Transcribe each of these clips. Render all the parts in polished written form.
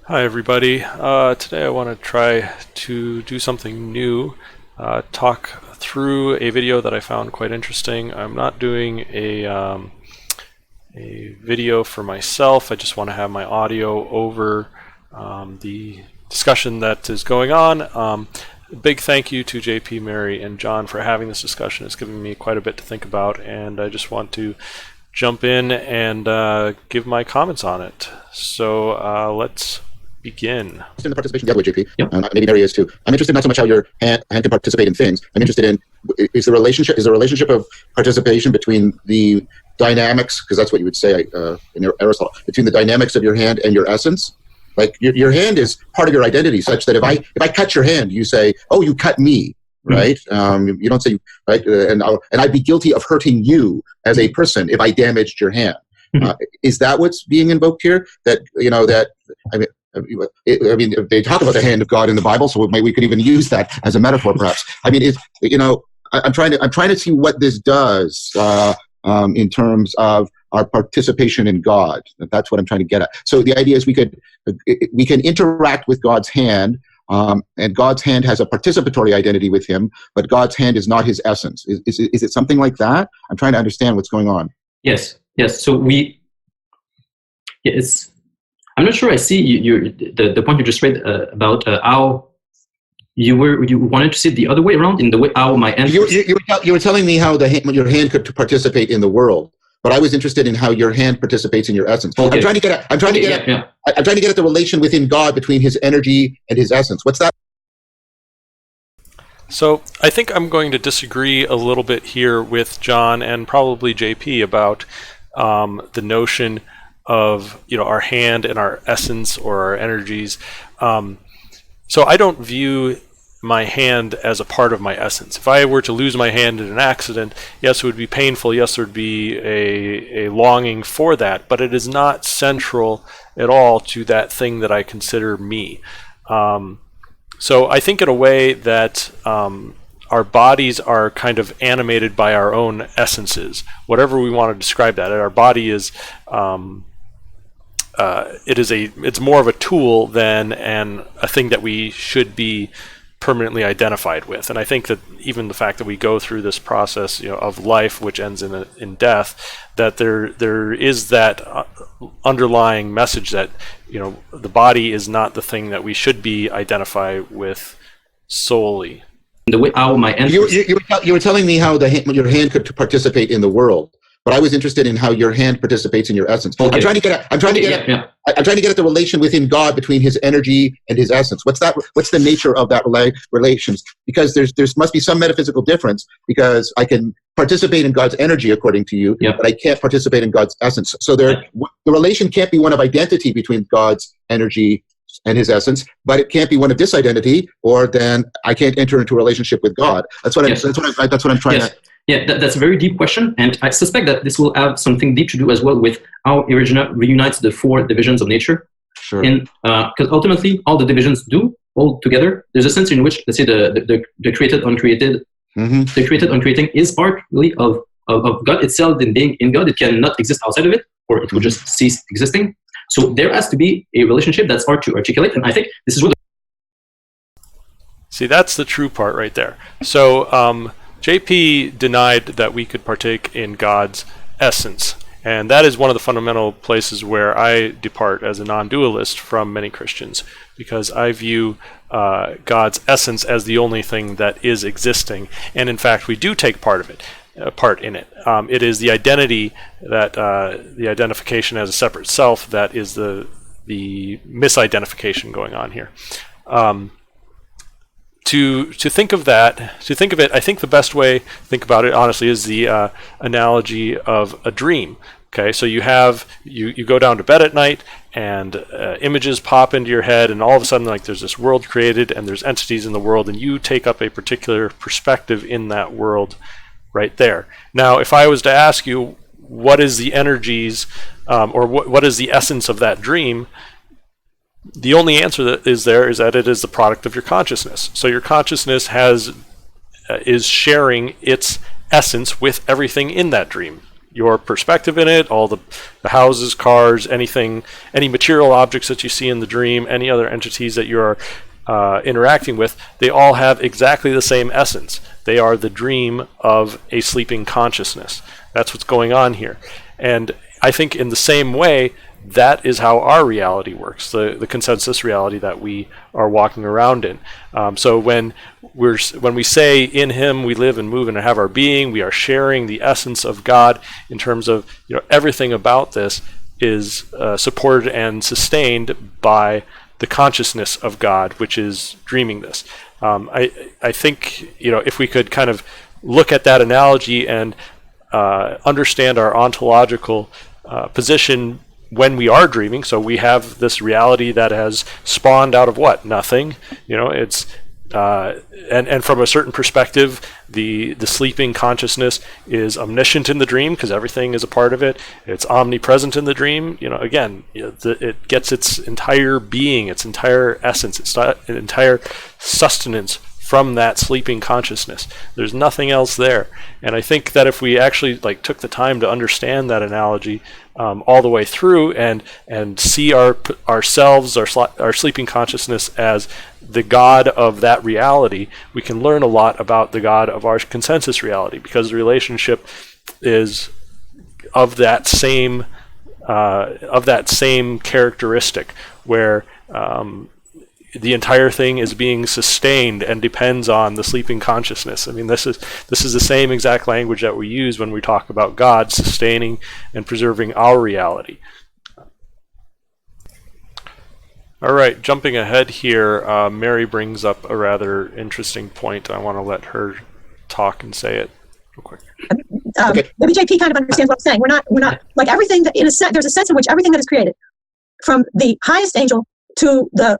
Hi everybody. Today I want to try to do something new, talk through a video that I found quite interesting. I'm not doing a video for myself. I just want to have my audio over the discussion that is going on. Big thank you to JP, Mary, and John for having this discussion. It's given me quite a bit to think about, and I just want to jump in and give my comments on it. So let's begin. In the participation the other way, JP. Yep. Maybe Mary is too. I'm interested not so much how your hand can participate in things. I'm interested in is the relationship of participation between the dynamics, because that's what you would say in Aristotle, between the dynamics of your hand and your essence. Like your hand is part of your identity, such that if I cut your hand, you say, "Oh, you cut me." Right? You don't say, right? And I'd be guilty of hurting you as a person if I damaged your hand. Is that what's being invoked here? That I mean, they talk about the hand of God in the Bible, so maybe we could even use that as a metaphor, perhaps. I mean, I'm trying to see what this does in terms of our participation in God. That's what I'm trying to get at. So the idea is we can interact with God's hand. And God's hand has a participatory identity with him, but God's hand is not his essence. Is it something like that? I'm trying to understand what's going on. Yes. So I'm not sure I see the point you just read about how you wanted to see it the other way around in the way how my hand. You were telling me how your hand could participate in the world. But I was interested in how your hand participates in your essence. Okay. I'm trying to get at the relation within God between his energy and his essence. What's that? So I think I'm going to disagree a little bit here with John and probably JP about the notion of our hand and our essence or our energies. So I don't view my hand as a part of my essence. If I were to lose my hand in an accident, yes, it would be painful. Yes, there would be a longing for that, but it is not central at all to that thing that I consider me. So I think in a way that our bodies are kind of animated by our own essences, whatever we want to describe that. Our body is it's more of a tool than a thing that we should be permanently identified with. And I think that even the fact that we go through this process of life, which ends in death, that there is that underlying message that the body is not the thing that we should be identified with solely. The way how my hand. You were telling me how your hand could participate in the world. But I was interested in how your hand participates in your essence. Okay. I'm trying to get at the relation within God between his energy and his essence. What's the nature of that relations? Because there must be some metaphysical difference, because I can participate in God's energy according to you, but I can't participate in God's essence. So the relation can't be one of identity between God's energy and his essence, but it can't be one of disidentity, or then I can't enter into a relationship with God. That's what I'm trying to. Yeah, that's a very deep question, and I suspect that this will have something deep to do as well with how Irigena reunites the four divisions of nature. Sure. And because ultimately, all the divisions do all together. There's a sense in which, let's say, the created, uncreated, the created, uncreating is part really of God itself. In being in God, it cannot exist outside of it, or it will just cease existing. So there has to be a relationship that's hard to articulate, and I think this is what. See, that's the true part right there. So. JP denied that we could partake in God's essence, and that is one of the fundamental places where I depart as a non-dualist from many Christians, because I view God's essence as the only thing that is existing, and in fact we do take part in it. It is the identity that the identification as a separate self that is the misidentification going on here. To think of it, I think the best way to think about it, honestly, is the analogy of a dream. Okay, so you go down to bed at night, and images pop into your head, and all of a sudden, like, there's this world created, and there's entities in the world, and you take up a particular perspective in that world right there. Now, if I was to ask you, what is the energies, or what is the essence of that dream? The only answer that is there is that it is the product of your consciousness. So your consciousness is sharing its essence with everything in that dream. your perspective in it, all the houses, cars, anything, any material objects that you see in the dream, any other entities that you're interacting with, they all have exactly the same essence. They are the dream of a sleeping consciousness. That's what's going on here. And I think in the same way, that is how our reality works, the consensus reality that we are walking around in. So when we say in Him we live and move and have our being, we are sharing the essence of God in terms of everything about this is supported and sustained by the consciousness of God, which is dreaming this. I think if we could kind of look at that analogy and understand our ontological position when we are dreaming. So we have this reality that has spawned out of what? Nothing. It's and from a certain perspective, the sleeping consciousness is omniscient in the dream because everything is a part of it. It's omnipresent in the dream. Again, it gets its entire being, its entire essence, its entire sustenance from that sleeping consciousness. There's nothing else there. And I think that if we actually took the time to understand that analogy all the way through and see ourselves, our sleeping consciousness as the God of that reality, we can learn a lot about the God of our consensus reality, because the relationship is of that same characteristic where the entire thing is being sustained and depends on the sleeping consciousness. I mean, this is the same exact language that we use when we talk about God sustaining and preserving our reality. All right, jumping ahead here, Mary brings up a rather interesting point. I want to let her talk and say it real quick. Maybe JP kind of understands what I'm saying. We're not like everything that there's a sense in which everything that is created, from the highest angel to the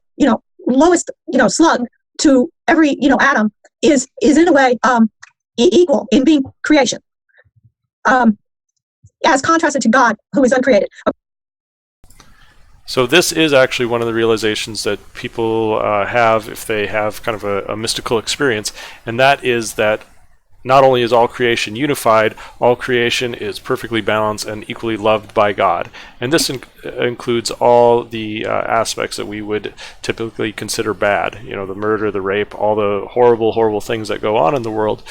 lowest slug to every atom is in a way equal in being creation, as contrasted to God, who is uncreated. So this is actually one of the realizations that people have if they have kind of a mystical experience, and that is that not only is all creation unified, all creation is perfectly balanced and equally loved by God. And this includes all the aspects that we would typically consider bad, the murder, the rape, all the horrible, horrible things that go on in the world.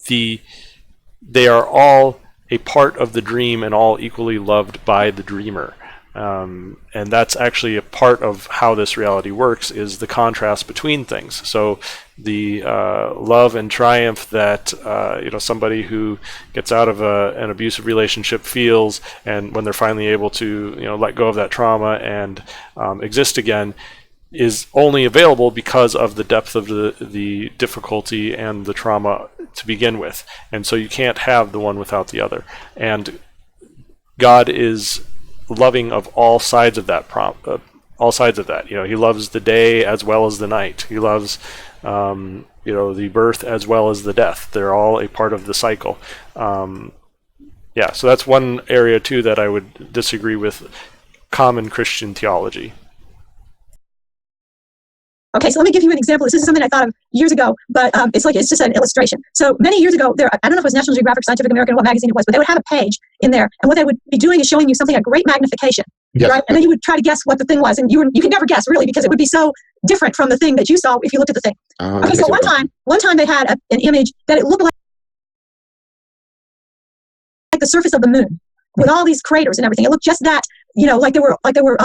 They are all a part of the dream and all equally loved by the dreamer. And that's actually a part of how this reality works, is the contrast between things. So the love and triumph that somebody who gets out of an abusive relationship feels, and when they're finally able to let go of that trauma and exist again, is only available because of the depth of the difficulty and the trauma to begin with. And so you can't have the one without the other. And God is loving of all sides of that He loves the day as well as the night. He loves the birth as well as the death. They're all a part of the cycle. So that's one area too that I would disagree with common Christian theology. Okay, so let me give you an example. This is something I thought of years ago, but it's just an illustration. So many years ago, I don't know if it was National Geographic, Scientific American, what magazine it was, but they would have a page in there, and what they would be doing is showing you something at great magnification, right? And then you would try to guess what the thing was, and you could never guess really, because it would be so different from the thing that you saw if you looked at the thing. Okay, so one time they had an image that it looked like the surface of the moon with all these craters and everything. It looked just that, like there were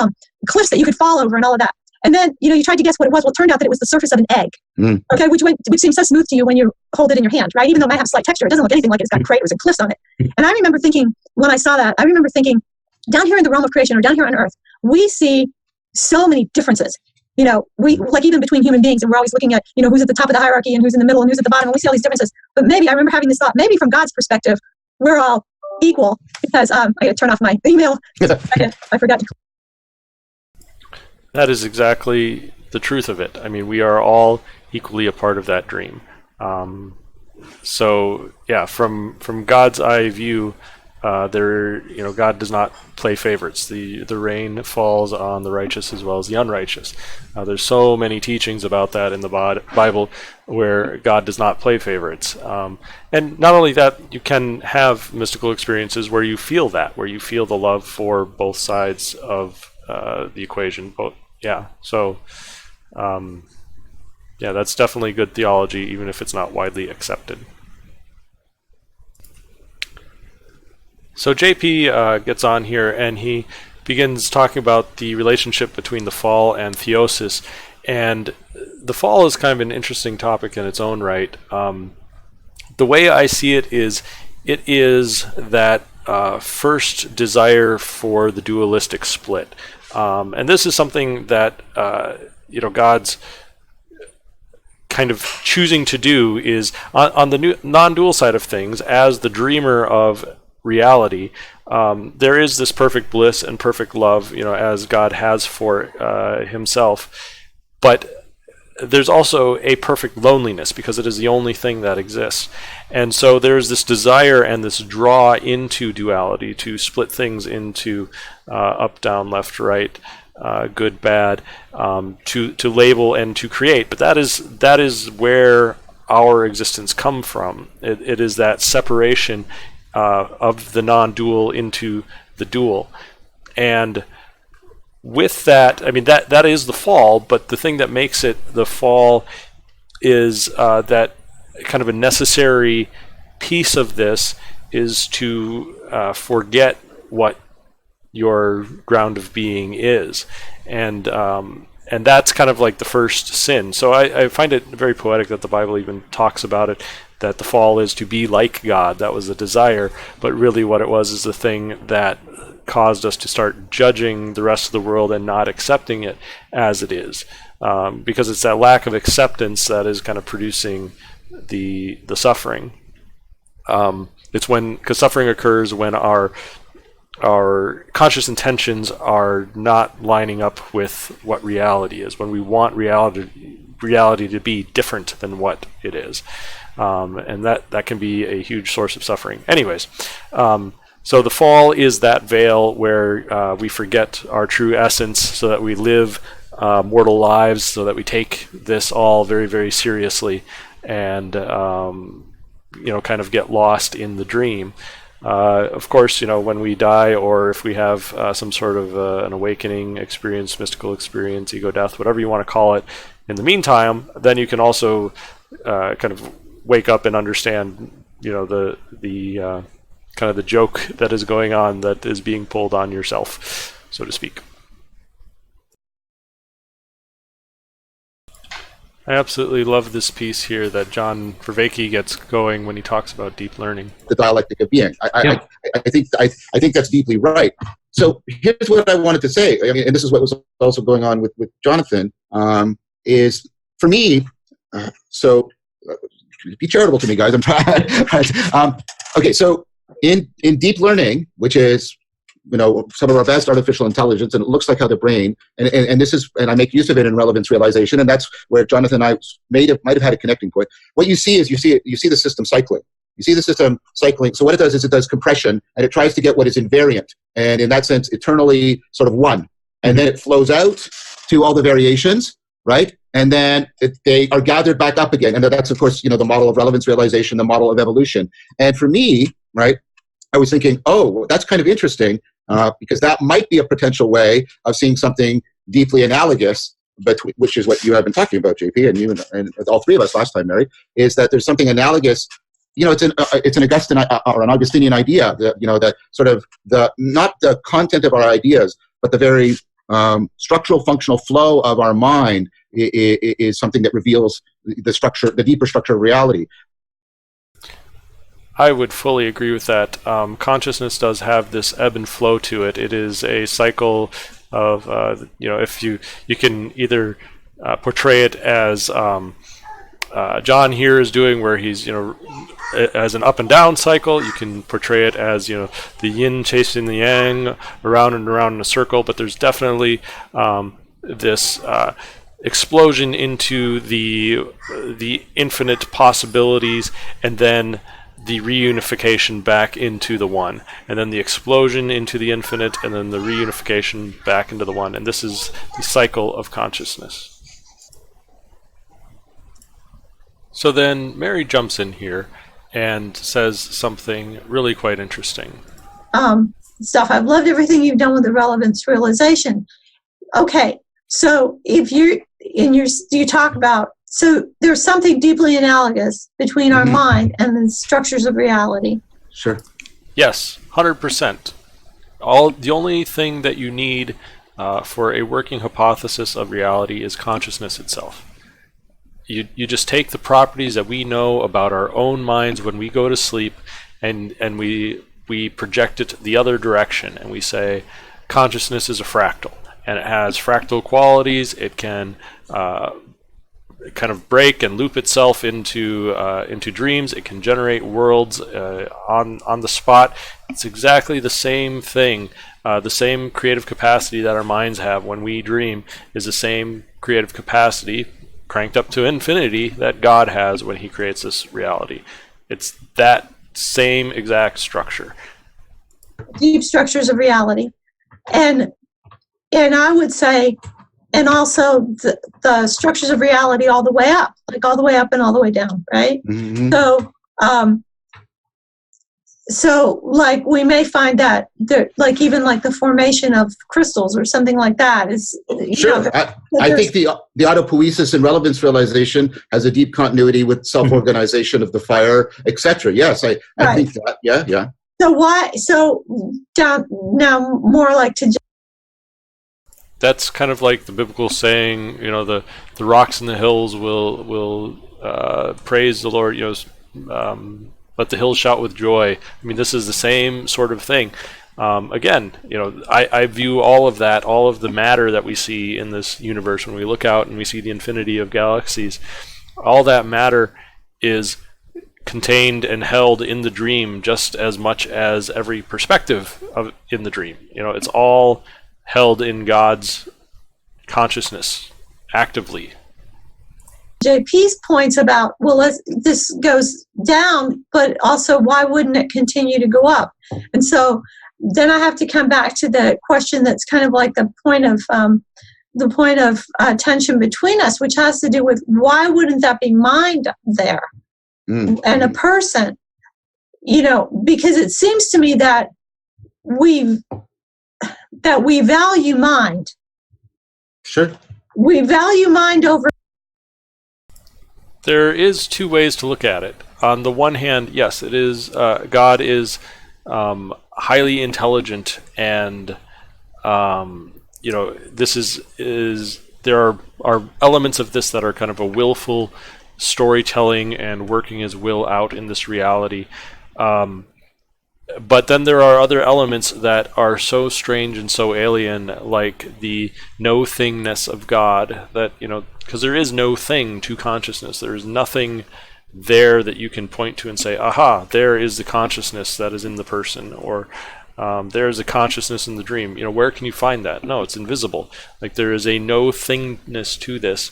cliffs that you could fall over and all of that. And then, you tried to guess what it was. Well, it turned out that it was the surface of an egg. Okay, which seems so smooth to you when you hold it in your hand, right? Even though it might have slight texture, it doesn't look anything like it's got craters and cliffs on it. And I remember thinking, when I saw that, down here in the realm of creation, or down here on Earth, we see so many differences. We even between human beings, and we're always looking at, who's at the top of the hierarchy and who's in the middle and who's at the bottom, and we see all these differences. But maybe I remember having this thought, maybe from God's perspective, we're all equal, because I got to turn off my email. I forgot to. That is exactly the truth of it. I mean, we are all equally a part of that dream. From God's eye view, God does not play favorites. The rain falls on the righteous as well as the unrighteous. There's so many teachings about that in the Bible, where God does not play favorites. And not only that, you can have mystical experiences where you feel that, where you feel the love for both sides of the equation. That's definitely good theology, even if it's not widely accepted. So JP gets on here and he begins talking about the relationship between the fall and theosis. And the fall is kind of an interesting topic in its own right. The way I see it is that first desire for the dualistic split. And this is something that God's kind of choosing to do is on the non-dual side of things, as the dreamer of reality, there is this perfect bliss and perfect love, as God has for himself, but there's also a perfect loneliness because it is the only thing that exists. And so there's this desire and this draw into duality, to split things into up, down, left, right, good, bad, to label and to create. But that is where our existence come from. It is that separation of the non-dual into the dual. And with that, that is the fall, but the thing that makes it the fall is that kind of a necessary piece of this is to forget what your ground of being is. And that's kind of like the first sin. So I find it very poetic that the Bible even talks about it, that the fall is to be like God. That was the desire, but really what it was is the thing that caused us to start judging the rest of the world and not accepting it as it is. Because it's that lack of acceptance that is kind of producing the suffering. Because suffering occurs when our conscious intentions are not lining up with what reality is, when we want reality to be different than what it is. And that can be a huge source of suffering. Anyways, so the fall is that veil where we forget our true essence so that we live mortal lives, so that we take this all very, very seriously and kind of get lost in the dream. Of course, when we die, or if we have some sort of an awakening experience, mystical experience, ego death, whatever you want to call it, in the meantime, then you can also kind of wake up and understand, the kind of the joke that is going on, that is being pulled on yourself, so to speak. I absolutely love this piece here that John Vervaeke gets going when he talks about deep learning. The dialectic of being. I think that's deeply right. So here's what I wanted to say, and this is what was also going on with Jonathan, is for me, be charitable to me, guys. I'm trying. Okay, so in deep learning, which is some of our best artificial intelligence, and it looks like how the brain, and this is, and I make use of it in relevance realization, and that's where Jonathan and I might have had a connecting point. What you see is you see the system cycling. You see the system cycling. So what it does is it does compression, and it tries to get what is invariant, and in that sense, eternally sort of one, and then it flows out to all the variations, right? And then they are gathered back up again, and that's of course the model of relevance realization, the model of evolution. And for me, right, I was thinking, oh, that's kind of interesting. Because that might be a potential way of seeing something deeply analogous, which is what you have been talking about, JP, and you and all three of us last time, Mary, is that there's something analogous. It's an Augustine or an Augustinian idea that that sort of not the content of our ideas, but the very structural functional flow of our mind is something that reveals the deeper structure of reality. I would fully agree with that. Consciousness does have this ebb and flow to it. It is a cycle of, if you can either portray it as John here is doing, where he's, as an up and down cycle. You can portray it as, the yin chasing the yang around and around in a circle. But there's definitely this explosion into the infinite possibilities, and then the reunification back into the one, and then the explosion into the infinite, and then the reunification back into the one. And this is the cycle of consciousness. So then Mary jumps in here and says something really quite interesting. Stuff. I've loved everything you've done with the relevance realization. Okay, so if you're in you talk about, so there's something deeply analogous between our mind and the structures of reality. Sure. Yes, 100%. The only thing that you need for a working hypothesis of reality is consciousness itself. You just take the properties that we know about our own minds when we go to sleep, and we project it the other direction, and we say consciousness is a fractal, and it has fractal qualities. It can kind of break and loop itself into dreams. It can generate worlds on the spot. It's exactly the same thing. The same creative capacity that our minds have when we dream is the same creative capacity, cranked up to infinity, that God has when he creates this reality. It's that same exact structure. Deep structures of reality. And I would say, and also the structures of reality all the way up, like all the way up and all the way down, right? Mm-hmm. So like we may find that there, like even like the formation of crystals or something like that is sure. I think the autopoiesis and relevance realization has a deep continuity with self-organization of the fire, etc. Yes, I think that. Yeah. So down now more like to. That's kind of like the biblical saying, the rocks and the hills will praise the Lord. Let the hills shout with joy. I mean, this is the same sort of thing. Again, I view all of that, all of the matter that we see in this universe when we look out and we see the infinity of galaxies, all that matter is contained and held in the dream just as much as every perspective in the dream. It's all held in God's consciousness actively. JP's points about, this goes down, but also why wouldn't it continue to go up? And so then I have to come back to the question that's kind of like the point of tension between us, which has to do with why wouldn't that be mind there and a person? Because it seems to me that we value mind. Sure. We value mind over. There is two ways to look at it. On the one hand, yes, it is God is highly intelligent, and this is there are elements of this that are kind of a willful storytelling and working his will out in this reality. But then there are other elements that are so strange and so alien, like the no-thingness of God, that, because there is no thing to consciousness. There is nothing there that you can point to and say, aha, there is the consciousness that is in the person, or there is a consciousness in the dream. Where can you find that? No, it's invisible. Like, there is a no-thingness to this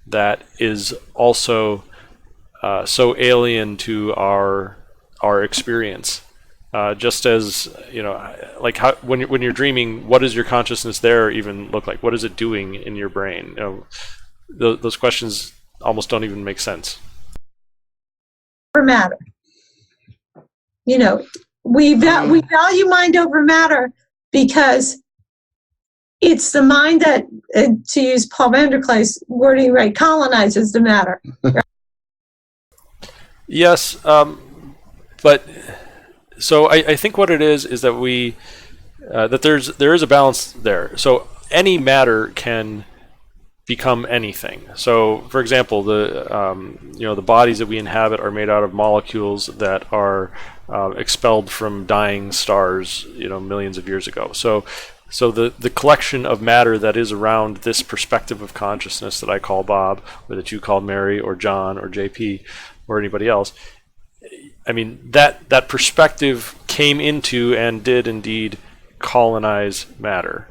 that is also so alien to our experience. Just as, like when you're dreaming, what does your consciousness there even look like? What is it doing in your brain? Those questions almost don't even make sense. Over matter. We value mind over matter because it's the mind that, to use Paul Vanderklay's wording, right, colonizes the matter. Right? Yes, but. So I think what it is that that there is a balance there. So any matter can become anything. So, for example, the bodies that we inhabit are made out of molecules that are expelled from dying stars, millions of years ago. So the collection of matter that is around this perspective of consciousness that I call Bob, or that you call Mary or John or JP or anybody else. I mean, that perspective came into and did indeed colonize matter.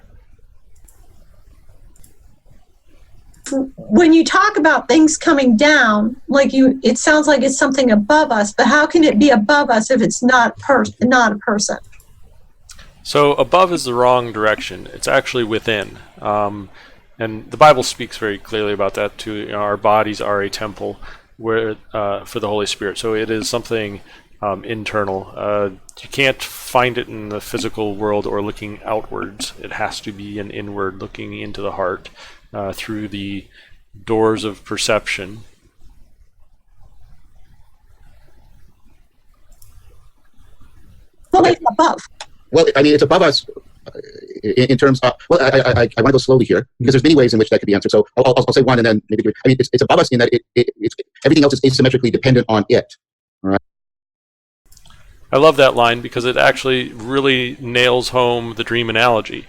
when you talk about things coming down, it sounds like it's something above us, but how can it be above us if it's not a person? So above is the wrong direction. It's actually within. And the Bible speaks very clearly about that too. You know, our bodies are a temple where for the Holy Spirit. So it is something internal. You can't find it in the physical world or looking outwards. It has to be an inward, looking into the heart through the doors of perception. Well, it's above. Well, I mean, it's above us in terms of. Well, I want to go slowly here because there's many ways in which that could be answered. So I'll say one and then maybe. I mean, it's above us in that it's everything else is asymmetrically dependent on it. All right. I love that line because it actually really nails home the dream analogy.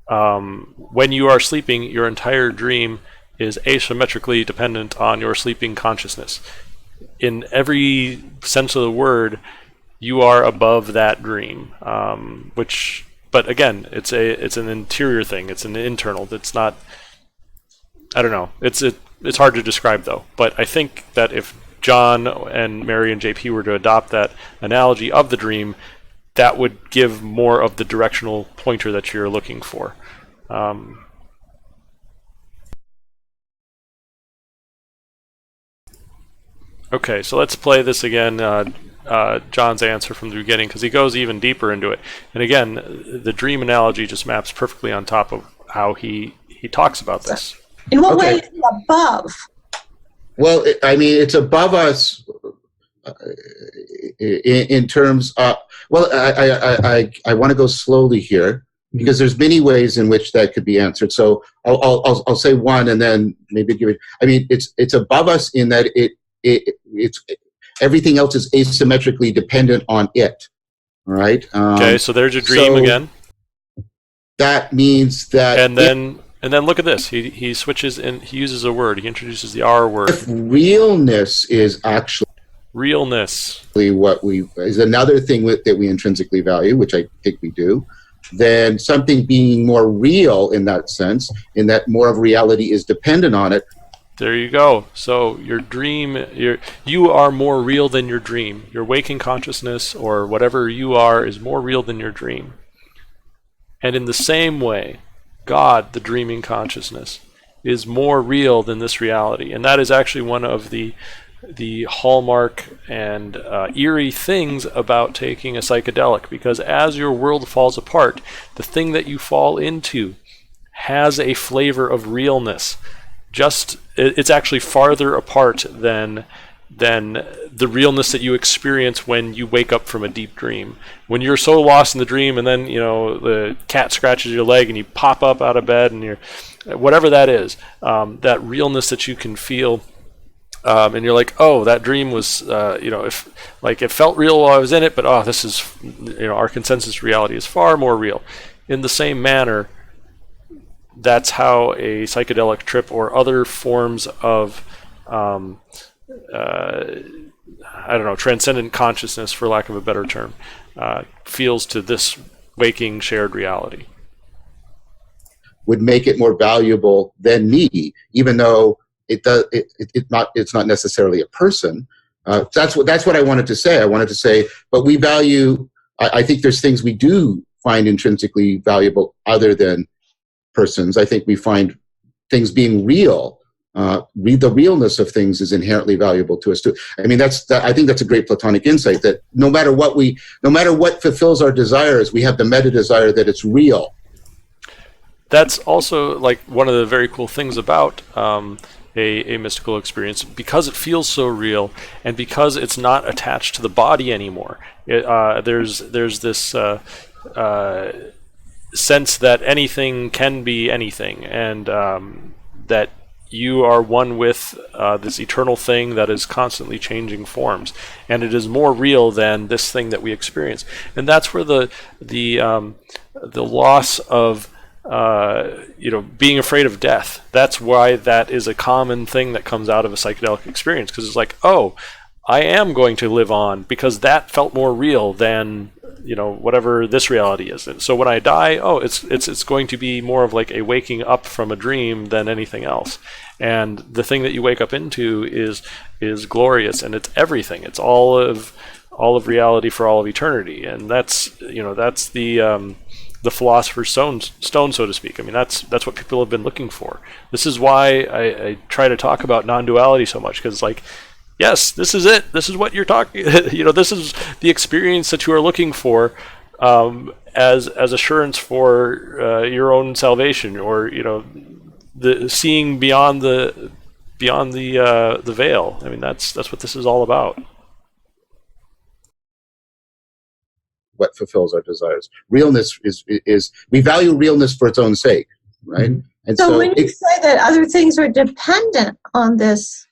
When you are sleeping, your entire dream is asymmetrically dependent on your sleeping consciousness. In every sense of the word, you are above that dream, but again, it's an interior thing. It's an internal. It's not. I don't know. It's hard to describe though. But I think that if John and Mary and JP were to adopt that analogy of the dream, that would give more of the directional pointer that you're looking for. Okay, so let's play this again. John's answer from the beginning, because he goes even deeper into it. And again, the dream analogy just maps perfectly on top of how he talks about this. In what way is it above? Well, I mean, it's above us in terms of. Well, I want to go slowly here because there's many ways in which that could be answered. So I'll say one and then maybe give it. I mean, it's above us in that it's everything else is asymmetrically dependent on it. Right. Okay, so there's your dream again. That means that. And then look at this. He switches and he uses a word. He introduces the R word. If realness is actually realness, what is another thing that we intrinsically value, which I think we do, then something being more real in that sense, in that more of reality is dependent on it. There you go. So your dream, you are more real than your dream. Your waking consciousness or whatever you are is more real than your dream. And in the same way, God, the dreaming consciousness, is more real than this reality. And that is actually one of the hallmark and eerie things about taking a psychedelic, because as your world falls apart, the thing that you fall into has a flavor of realness. It's actually farther apart than the realness that you experience when you wake up from a deep dream. When you're so lost in the dream, and then the cat scratches your leg, and you pop up out of bed, and whatever that is, that realness that you can feel, and you're like, oh, that dream was, if it felt real while I was in it, but this is, our consensus reality is far more real. In the same manner, that's how a psychedelic trip or other forms of transcendent consciousness, for lack of a better term, feels to this waking shared reality. Would make it more valuable than me, even though it's not necessarily a person. That's what I wanted to say. I wanted to say, but we value. I think there's things we do find intrinsically valuable other than persons. I think we find things being real. The realness of things is inherently valuable to us too. I mean, I think that's a great Platonic insight, that no matter what fulfills our desires, we have the meta desire that it's real. That's also one of the very cool things about a mystical experience, because it feels so real and because it's not attached to the body anymore. There's this sense that anything can be anything, and that you are one with this eternal thing that is constantly changing forms, and it is more real than this thing that we experience. And that's where the loss of being afraid of death. That's why that is a common thing that comes out of a psychedelic experience, because it's like, oh, I am going to live on because that felt more real than, you know, whatever this reality is. And so when I die, it's going to be more of like a waking up from a dream than anything else. And the thing that you wake up into is glorious, and it's everything. It's all of reality for all of eternity. And that's the philosopher's stone, so to speak. I mean, that's what people have been looking for. This is why I try to talk about non-duality so much, because, like, yes, this is it. This is what you're talking. This is the experience that you are looking for as assurance for your own salvation, or the seeing beyond the veil. I mean, that's what this is all about. What fulfills our desires. Realness is we value realness for its own sake, right? Mm-hmm. And so when you say that other things are dependent on this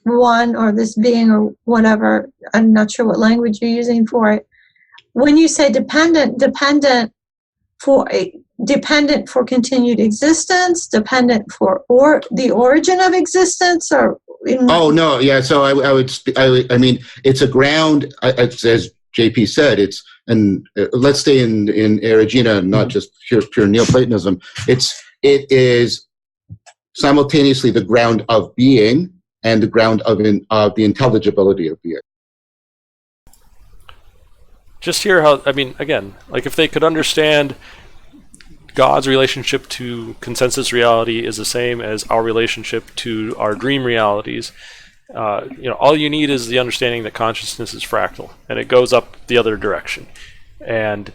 one or this being or whatever, I'm not sure what language you're using for it. When you say dependent for continued existence, dependent for the origin of existence, or oh no, yeah. So I mean, it's a ground. As JP said, it's let's stay in Erigena, not just pure Neoplatonism. It is simultaneously the ground of being and the ground of the intelligibility of being. Just hear how, I mean, again, like if they could understand God's relationship to consensus reality is the same as our relationship to our dream realities. All you need is the understanding that consciousness is fractal and it goes up the other direction, and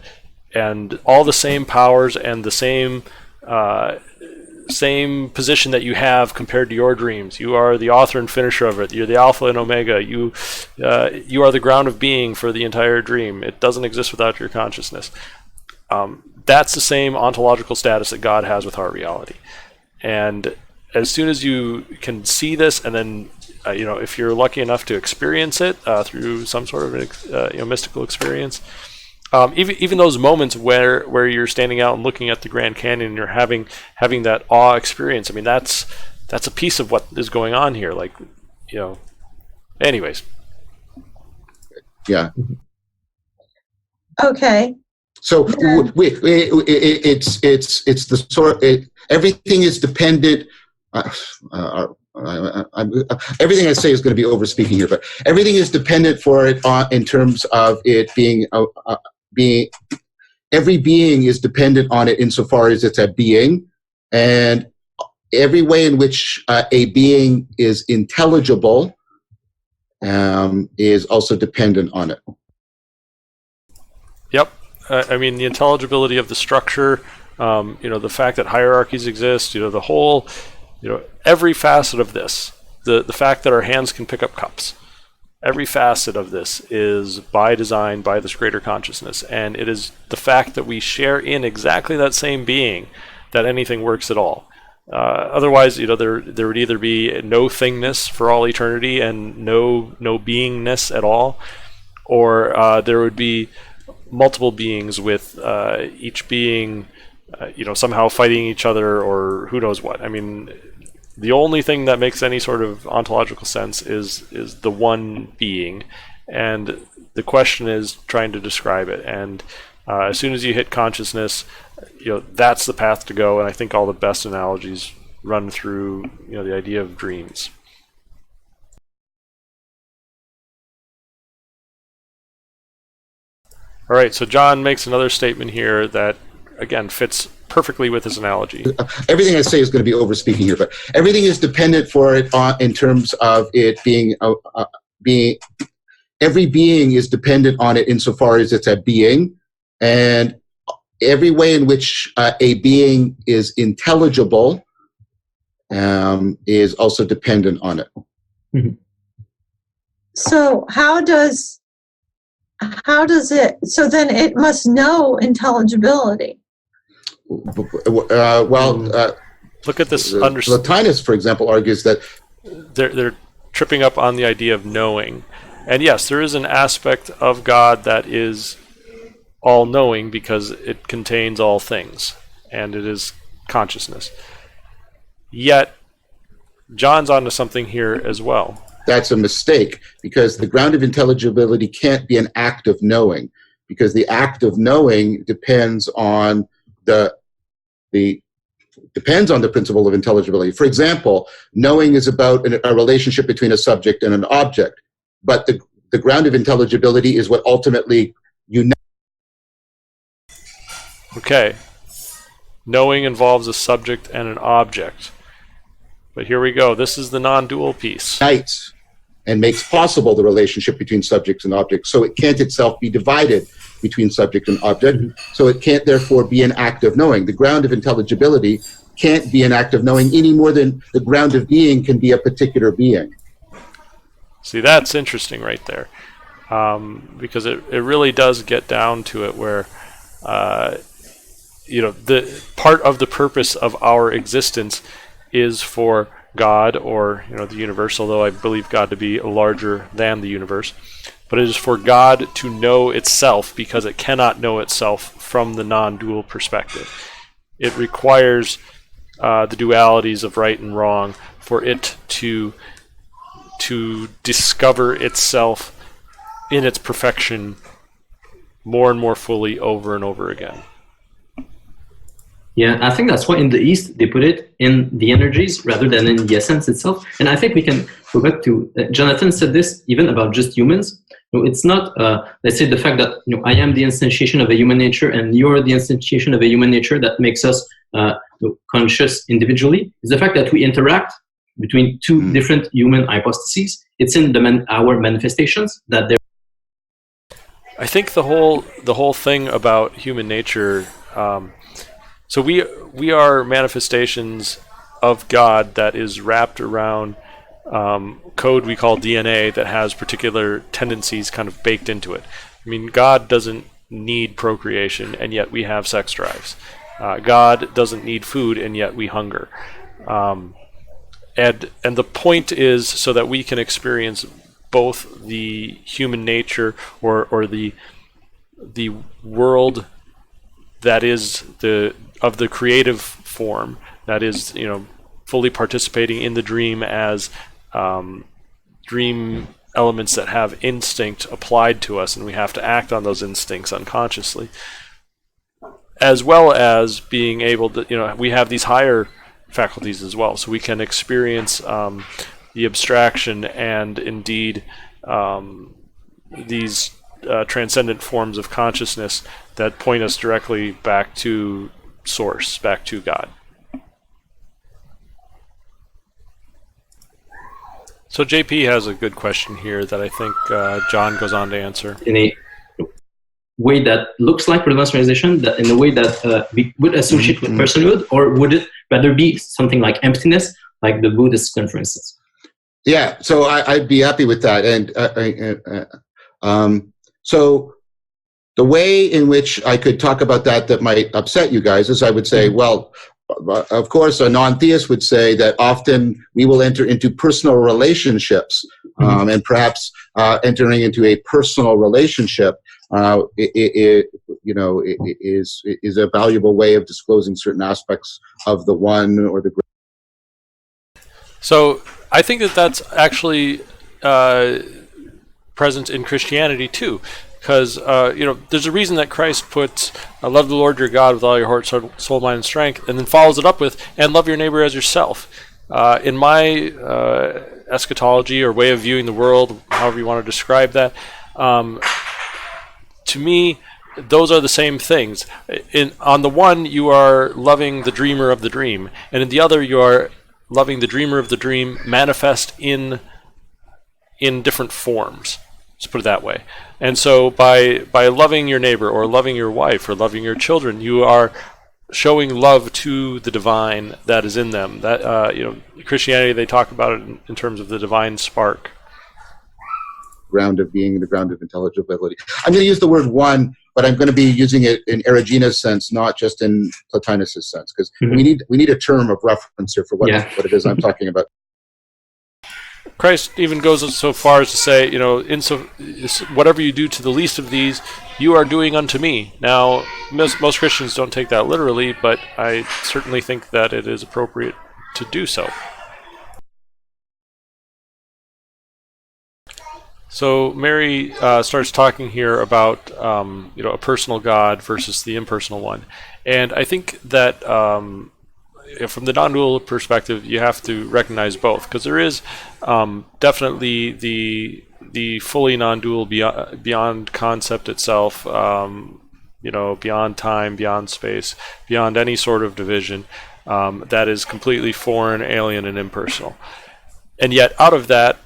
all the same powers and the same position that you have compared to your dreams. You are the author and finisher of it. You're the alpha and omega. You are the ground of being for the entire dream. It doesn't exist without your consciousness. That's the same ontological status that God has with our reality. And as soon as you can see this, and then if you're lucky enough to experience it through some sort of mystical experience, even those moments where you're standing out and looking at the Grand Canyon and you're having that awe experience, I mean, that's a piece of what is going on here. Like, anyways. Yeah. Okay. So it's the sort. Everything is dependent. Everything I say is going to be overspeaking here, but everything is dependent for it in terms of it being. Every being is dependent on it insofar as it's a being, and every way in which a being is intelligible is also dependent on it. Yep. I mean, the intelligibility of the structure, the fact that hierarchies exist, the whole, every facet of this, the fact that our hands can pick up cups, every facet of this is by design, by this greater consciousness. And it is the fact that we share in exactly that same being that anything works at all. Otherwise, there would either be no thingness for all eternity and no beingness at all, or there would be multiple beings with each being, somehow fighting each other, or who knows what. I mean, the only thing that makes any sort of ontological sense is the one being, and the question is trying to describe it. And as soon as you hit consciousness, that's the path to go. And I think all the best analogies run through, the idea of dreams. All right, so John makes another statement here that, again, fits perfectly with his analogy. Everything I say is going to be overspeaking here, but everything is dependent for it in terms of it being. Every being is dependent on it insofar as it's a being, and every way in which a being is intelligible is also dependent on it. Mm-hmm. So how does it? So then it must know intelligibility. Look at this. Plotinus, for example, argues that they're tripping up on the idea of knowing, and yes, there is an aspect of God that is all-knowing because it contains all things, and it is consciousness. Yet, John's onto something here as well. That's a mistake, because the ground of intelligibility can't be an act of knowing, because the act of knowing depends on the principle of intelligibility. For example, knowing is about a relationship between a subject and an object, but the ground of intelligibility is what ultimately unites. Okay. Knowing involves a subject and an object. But here we go. This is the non-dual piece. And makes possible the relationship between subjects and objects. So it can't itself be divided between subject and object. So it can't therefore be an act of knowing. The ground of intelligibility can't be an act of knowing any more than the ground of being can be a particular being. See, that's interesting right there. Because it really does get down to it where, the part of the purpose of our existence is for God, or the universe, although I believe God to be larger than the universe, but it is for God to know itself, because it cannot know itself from the non-dual perspective. It requires the dualities of right and wrong for it to discover itself in its perfection more and more fully over and over again. Yeah, I think that's why in the East they put it in the energies rather than in the essence itself. And I think we can go back to Jonathan said this even about just humans. It's not, let's say, the fact that I am the instantiation of a human nature and you're the instantiation of a human nature that makes us conscious individually. It's the fact that we interact between two different human hypostases. It's in our manifestations that they're. I think the whole thing about human nature. So we are manifestations of God that is wrapped around code we call DNA that has particular tendencies kind of baked into it. I mean, God doesn't need procreation, and yet we have sex drives. God doesn't need food, and yet we hunger. And the point is so that we can experience both the human nature or the world that is of the creative form, that is, fully participating in the dream as dream elements that have instinct applied to us, and we have to act on those instincts unconsciously, as well as being able to, we have these higher faculties as well, so we can experience the abstraction and indeed these transcendent forms of consciousness that point us directly back to Source, back to God. So JP has a good question here that I think John goes on to answer. In a way that looks like personalization, that in a way that we would associate with personhood, or would it rather be something like emptiness, like the Buddhist one, for instance? Yeah, so I'd be happy with that. And so the way in which I could talk about that might upset you guys is I would say, well, of course, a non-theist would say that often we will enter into personal relationships, and perhaps entering into a personal relationship is a valuable way of disclosing certain aspects of the one or the great. So I think that's actually present in Christianity too. Because, there's a reason that Christ puts, love the Lord your God with all your heart, soul, mind, and strength, and then follows it up with, and love your neighbor as yourself. In my eschatology or way of viewing the world, however you want to describe that, to me, those are the same things. On the one, you are loving the dreamer of the dream, and in the other, you are loving the dreamer of the dream manifest in different forms. Let's put it that way. And so by loving your neighbor or loving your wife or loving your children, you are showing love to the divine that is in them. That Christianity, they talk about it in terms of the divine spark. Ground of being, the ground of intelligibility. I'm going to use the word one, but I'm going to be using it in Erigena's sense, not just in Plotinus' sense, because we need a term of reference here for what it is I'm talking about. Christ even goes so far as to say, whatever you do to the least of these, you are doing unto me. Now, most Christians don't take that literally, but I certainly think that it is appropriate to do so. So Mary starts talking here about a personal God versus the impersonal one, and I think that from the non-dual perspective, you have to recognize both, because there is definitely the fully non-dual beyond concept itself, beyond time, beyond space, beyond any sort of division, that is completely foreign, alien, and impersonal, and yet out of that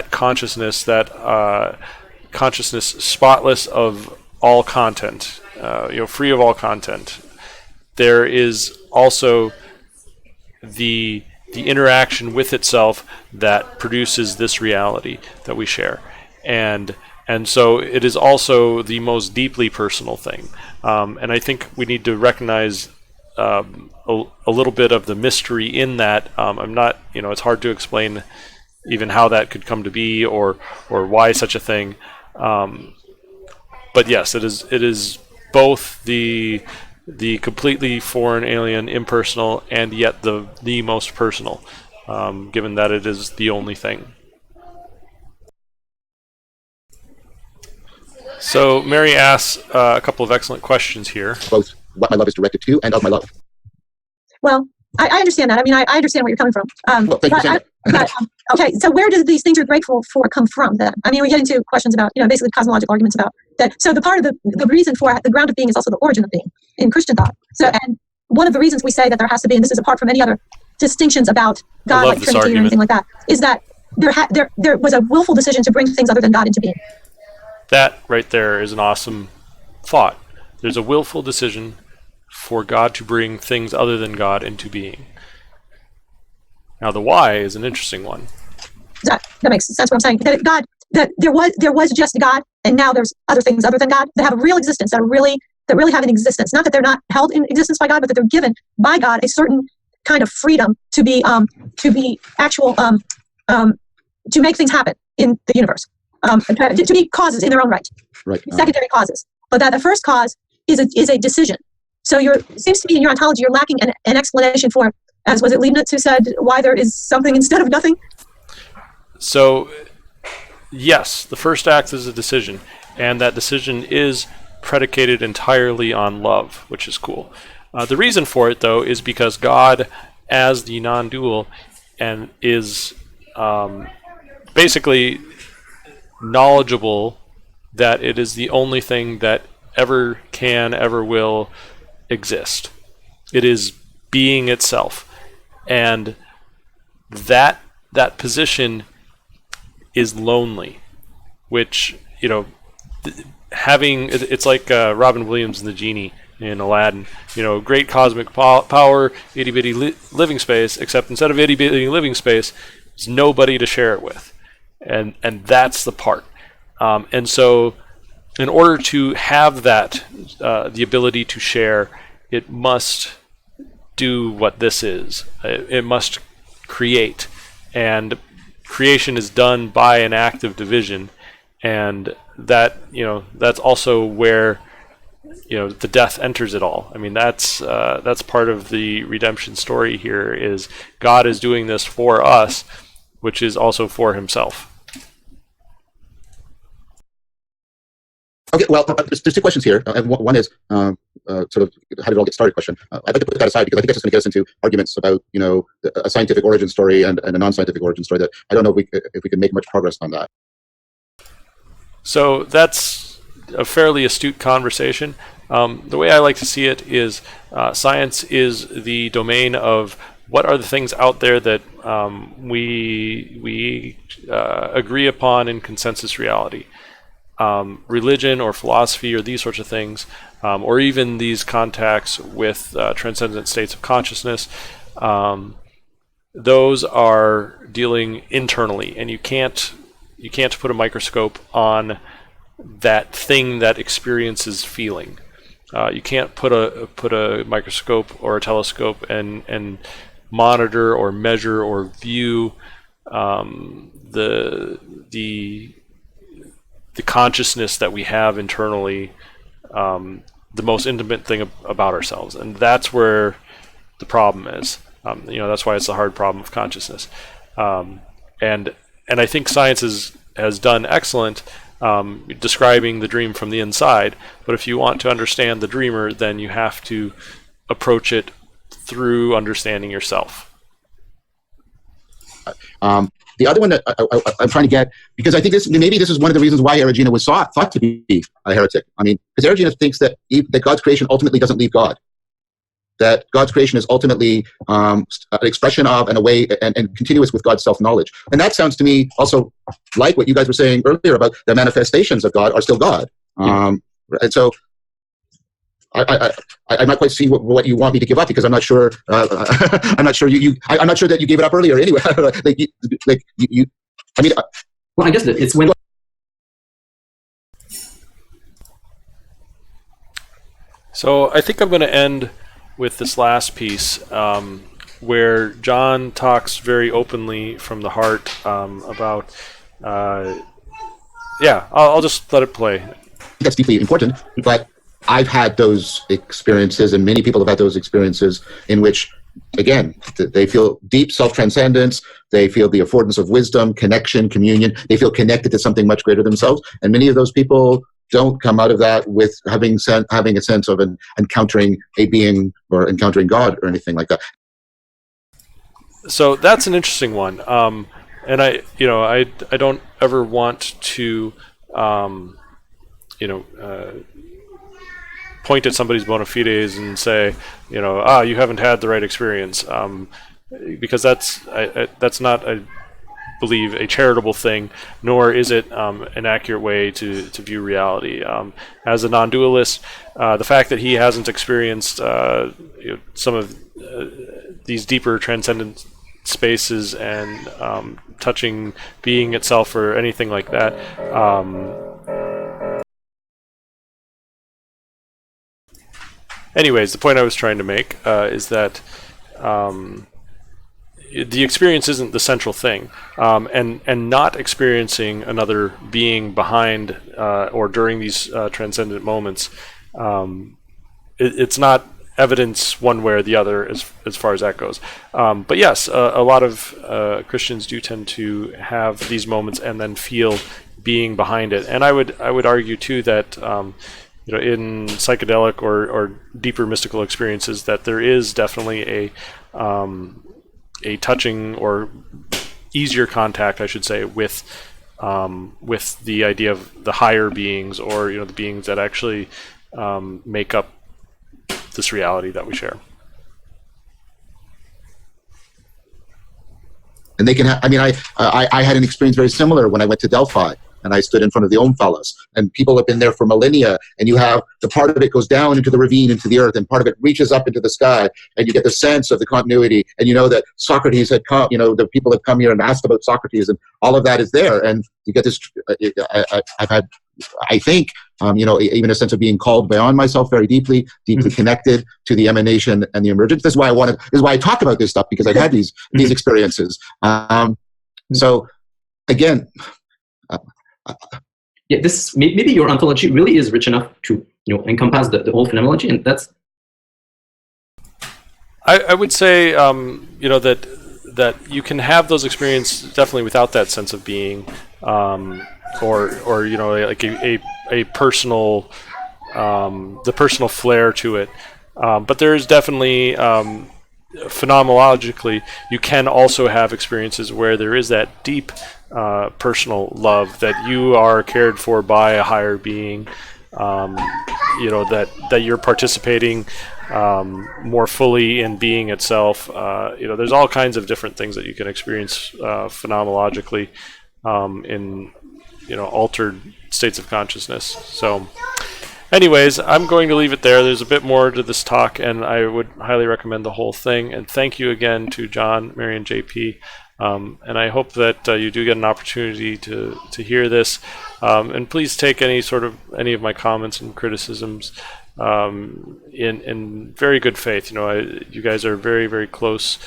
consciousness, consciousness spotless of all content, free of all content, there is also the interaction with itself that produces this reality that we share, and so it is also the most deeply personal thing, and I think we need to recognize a little bit of the mystery in that. I'm not, it's hard to explain even how that could come to be, or why such a thing. But yes, it is both the completely foreign, alien, impersonal, and yet the most personal, given that it is the only thing. So Mary asks a couple of excellent questions here. Both what my love is directed to and of my love. Well, I understand that. I mean, I understand where you're coming from. Okay, so where do these things you're grateful for come from then? I mean, we get into questions about, basically cosmological arguments about that. So the part of the reason for the ground of being is also the origin of being in Christian thought. So, and one of the reasons we say that there has to be, and this is apart from any other distinctions about God, like Trinity argument, or anything like that, is that there was a willful decision to bring things other than God into being. That right there is an awesome thought. There's a willful decision for God to bring things other than God into being. Now the why is an interesting one. That makes sense. What I'm saying, that there was just God, and now there's other things other than God that have a real existence, that really have an existence. Not that they're not held in existence by God, but that they're given by God a certain kind of freedom to be actual, to make things happen in the universe, to be causes in their own right. Right. Secondary causes, but that the first cause is a decision. So it seems to me in your ontology you're lacking an explanation for, as was it Leibniz who said, why there is something instead of nothing? So, yes, the first act is a decision, and that decision is predicated entirely on love, which is cool. The reason for it, though, is because God, as the non-dual, and is basically knowledgeable that it is the only thing that ever can, ever will exist. It is being itself, and that position is lonely, which having it's like Robin Williams and the genie in Aladdin. Great cosmic power, itty bitty living space, except instead of itty bitty living space, there's nobody to share it with, and that's the part. And so, in order to have that, the ability to share, it must do what this is. It must create, and creation is done by an act of division, and that that's also where the death enters it all. I mean, that's part of the redemption story here. Is God is doing this for us, which is also for Himself. Okay, well, there's two questions here. And one is sort of how did it all get started question. I'd like to put that aside because I think that's just going to get us into arguments about a scientific origin story and a non-scientific origin story that I don't know if we can make much progress on that. So that's a fairly astute conversation. The way I like to see it is science is the domain of what are the things out there that we agree upon in consensus reality. Religion or philosophy or these sorts of things, or even these contacts with transcendent states of consciousness, those are dealing internally, and you can't put a microscope on that thing that experiences feeling. You can't put a microscope or a telescope and monitor or measure or view the consciousness that we have internally, the most intimate thing about ourselves, and that's where the problem is. That's why it's the hard problem of consciousness, and I think science is has done excellent describing the dream from the inside. But if you want to understand the dreamer, then you have to approach it through understanding yourself. The other one that I'm trying to get, because I think maybe this is one of the reasons why Erigena was thought to be a heretic. I mean, because Erigena thinks that God's creation ultimately doesn't leave God. That God's creation is ultimately an expression of and a way and continuous with God's self-knowledge. And that sounds to me also like what you guys were saying earlier about the manifestations of God are still God. And so I'm not quite see what you want me to give up, because I'm not sure. I'm not sure I'm not sure that you gave it up earlier. Anyway, I mean, well, I guess it's when. So I think I'm going to end with this last piece, where John talks very openly from the heart about. I'll just let it play. That's deeply important, but I've had those experiences, and many people have had those experiences in which, again, they feel deep self-transcendence, they feel the affordance of wisdom, connection, communion, they feel connected to something much greater themselves, and many of those people don't come out of that with having a sense of encountering a being or encountering God or anything like that. So that's an interesting one, and I don't ever want to point at somebody's bona fides and say, you haven't had the right experience, because that's not, I believe, a charitable thing, nor is it an accurate way to view reality. As a non-dualist, the fact that he hasn't experienced some of these deeper transcendent spaces and touching being itself or anything like that, anyways, the point I was trying to make is that the experience isn't the central thing, and not experiencing another being behind or during these transcendent moments, it's not evidence one way or the other as far as that goes. But yes, a lot of Christians do tend to have these moments and then feel being behind it, and I would argue too that in psychedelic or deeper mystical experiences, that there is definitely a touching or easier contact, I should say, with the idea of the higher beings, or the beings that actually make up this reality that we share. And they can I had an experience very similar when I went to Delphi, and I stood in front of the Omphalos, and people have been there for millennia, and you have the part of it goes down into the ravine, into the earth, and part of it reaches up into the sky, and you get the sense of the continuity, and you know that Socrates had come, the people have come here and asked about Socrates, and all of that is there, and you get this, I've had, I think, even a sense of being called beyond myself very deeply connected to the emanation and the emergence. This is why I talk about this stuff, because I've had these experiences. So again, this maybe your ontology really is rich enough to encompass the whole phenomenology, and that's. I would say that you can have those experiences definitely without that sense of being, or like a personal, the personal flair to it. But there is definitely phenomenologically, you can also have experiences where there is that deep personal love, that you are cared for by a higher being, that you're participating more fully in being itself. There's all kinds of different things that you can experience phenomenologically in altered states of consciousness. So anyways, I'm going to leave it there. There's a bit more to this talk, and I would highly recommend the whole thing. And thank you again to John, Mary, and JP. And I hope that you do get an opportunity to hear this. And please take any of my comments and criticisms in very good faith. You guys are very, very close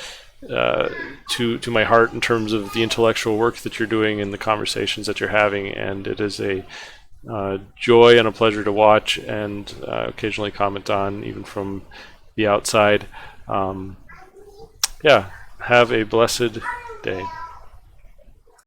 to my heart in terms of the intellectual work that you're doing and the conversations that you're having, and it is a joy and a pleasure to watch and occasionally comment on, even from the outside. Have a blessed day.